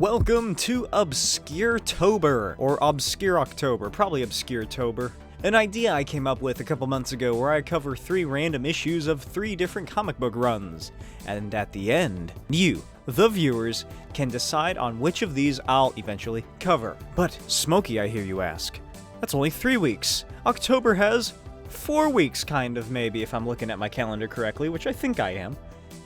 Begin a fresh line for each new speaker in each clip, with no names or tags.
Welcome to Obscure-Tober, or Obscure-October, probably Obscure-Tober. An idea I came up with a couple months ago where I cover 3 random issues of 3 different comic book runs. And at the end, you, the viewers, can decide on which of these I'll eventually cover. But, Smokey, I hear you ask, that's only 3 weeks. October has 4 weeks, kind of, maybe, if I'm looking at my calendar correctly, which I think I am.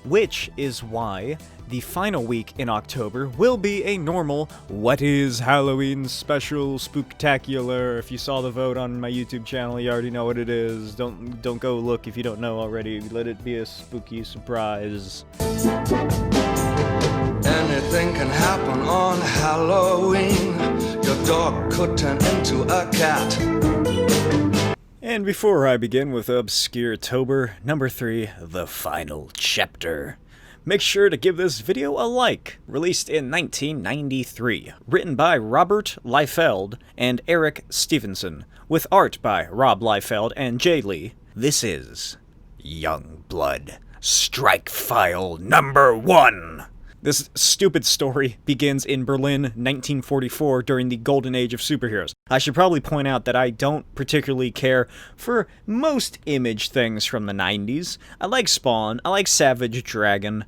Which is why the final week in October will be a normal What is Halloween special spooktacular. If you saw the vote on my YouTube channel, you already know what it is. Don't go look if you don't know already. Let it be a spooky surprise.
Anything can happen on Halloween. Your dog could turn into a cat.
And before I begin with Obscure-Tober, number 3, the final chapter, make sure to give this video a like. Released in 1993, written by Robert Liefeld and Eric Stevenson, with art by Rob Liefeld and Jay Lee. This is Youngblood, STRIKEFILE number 1. This stupid story begins in Berlin, 1944, during the golden age of superheroes. I should probably point out that I don't particularly care for most Image things from the 90s. I like Spawn, I like Savage Dragon,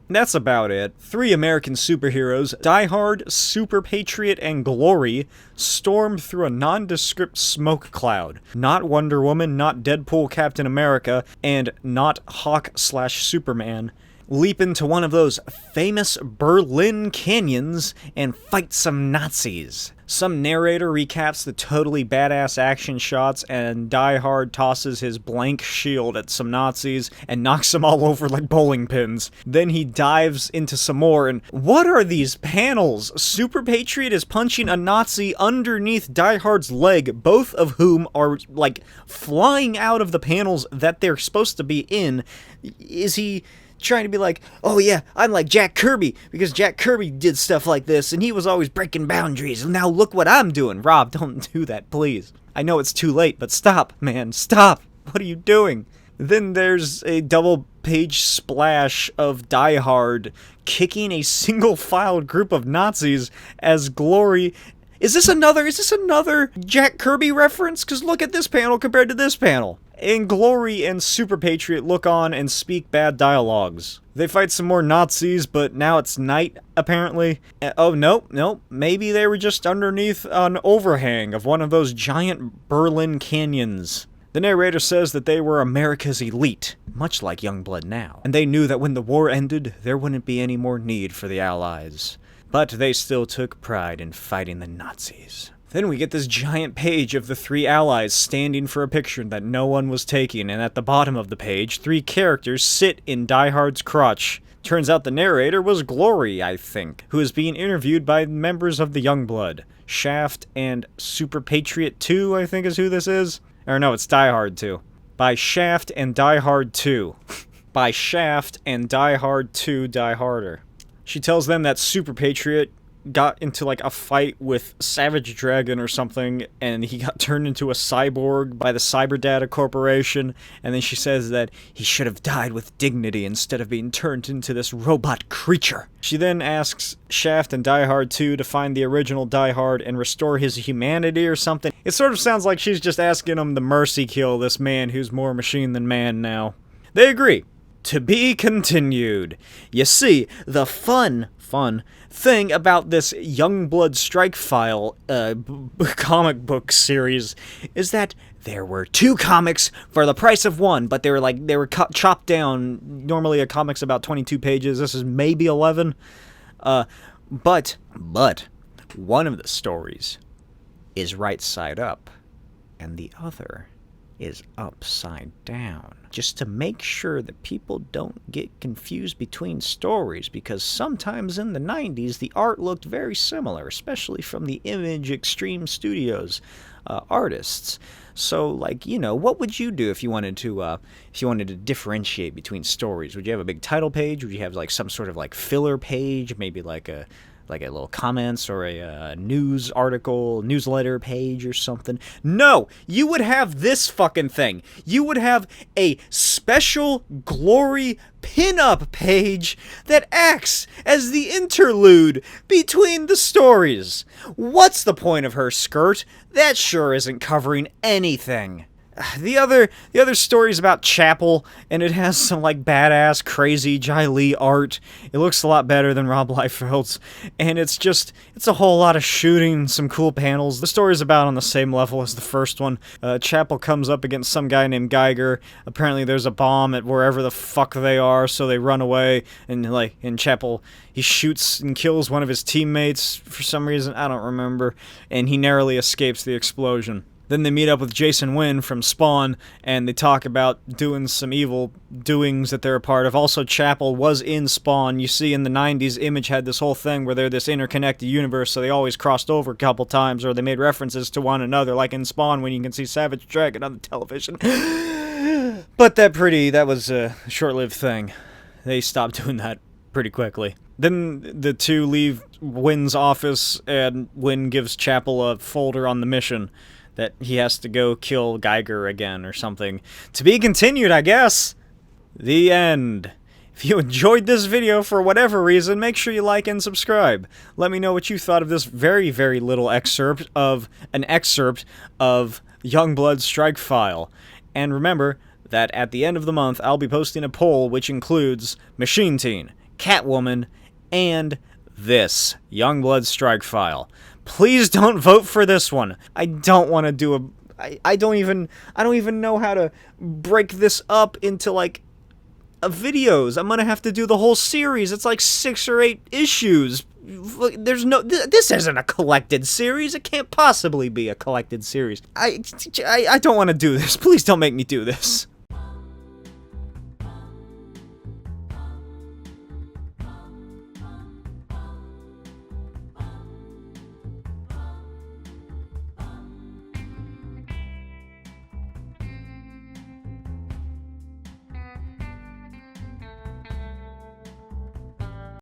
that's about it. 3 American superheroes, Die Hard, Super Patriot, and Glory, stormed through a nondescript smoke cloud. Not Wonder Woman, not Deadpool, Captain America, and not Hawk/Superman. Leap into one of those famous Berlin canyons and fight some Nazis. Some narrator recaps the totally badass action shots, and Die Hard tosses his blank shield at some Nazis and knocks them all over like bowling pins. Then he dives into some more, and what are these panels? Super Patriot is punching a Nazi underneath Die Hard's leg, both of whom are, like, flying out of the panels that they're supposed to be in. Is he trying to be like, oh yeah, I'm like Jack Kirby, because Jack Kirby did stuff like this, and he was always breaking boundaries, and now look what I'm doing. Rob, don't do that, please. I know it's too late, but stop, man, stop. What are you doing? Then there's a double-page splash of Die Hard kicking a single-filed group of Nazis as Glory. Is this another Jack Kirby reference? Because look at this panel compared to this panel. And Glory and Super Patriot look on and speak bad dialogues. They fight some more Nazis, but now it's night, apparently. Oh, nope, maybe they were just underneath an overhang of one of those giant Berlin canyons. The narrator says that they were America's elite, much like Youngblood now. And they knew that when the war ended, there wouldn't be any more need for the Allies. But they still took pride in fighting the Nazis. Then we get this giant page of the 3 allies standing for a picture that no one was taking, and at the bottom of the page, 3 characters sit in Die Hard's crotch. Turns out the narrator was Glory, I think, who is being interviewed by members of the Youngblood. Shaft and Super Patriot 2, I think is who this is. Or no, it's Die Hard 2. By Shaft and Die Hard 2. By Shaft and Die Hard 2 Die Harder. She tells them that Super Patriot got into like a fight with Savage Dragon or something, and he got turned into a cyborg by the Cyberdata Corporation, and then she says that he should have died with dignity instead of being turned into this robot creature. She then asks Shaft and Die Hard 2 to find the original Die Hard and restore his humanity or something. It sort of sounds like she's just asking him to mercy kill this man who's more machine than man now. They agree. To be continued. You see, the fun thing about this Youngblood STRIKEFILE comic book series is that there were 2 comics for the price of 1, but they were chopped down. Normally a comic's about 22 pages. This is maybe 11. But one of the stories is right side up, and the other is upside down, just to make sure that people don't get confused between stories, because sometimes in the 90s the art looked very similar, especially from the Image Extreme Studios artists. So, like, you know, what would you do if you wanted to differentiate between stories? Would you have a big title page? Would you have like some sort of like filler page, maybe like a like a little comments or a news article, newsletter page or something. No, you would have this fucking thing. You would have a special glory pinup page that acts as the interlude between the stories. What's the point of her skirt? That sure isn't covering anything. The other story's about Chapel, and it has some, like, badass, crazy Jai Lee art. It looks a lot better than Rob Liefeld's, and it's a whole lot of shooting, some cool panels. The story's about on the same level as the first one. Chapel comes up against some guy named Geiger. Apparently there's a bomb at wherever the fuck they are, so they run away, and, like, in Chapel, he shoots and kills one of his teammates for some reason, I don't remember, and he narrowly escapes the explosion. Then they meet up with Jason Wynn from Spawn, and they talk about doing some evil doings that they're a part of. Also, Chapel was in Spawn. You see, in the 90s, Image had this whole thing where they're this interconnected universe, so they always crossed over a couple times, or they made references to one another, like in Spawn when you can see Savage Dragon on the television. But that was a short-lived thing. They stopped doing that pretty quickly. Then the two leave Wynn's office, and Wynn gives Chapel a folder on the mission that he has to go kill Geiger again or something. To be continued, I guess. The end. If you enjoyed this video for whatever reason, make sure you like and subscribe. Let me know what you thought of this very, very little excerpt of Youngblood STRIKEFILE. And remember that at the end of the month, I'll be posting a poll which includes Machine Teen, Catwoman, and this Youngblood STRIKEFILE. Please don't vote for this one. I don't want to do I don't even know how to break this up into, like, videos. I'm gonna have to do the whole series. It's like 6 or 8 issues. There's no. This isn't a collected series. It can't possibly be a collected series. I don't want to do this. Please don't make me do this.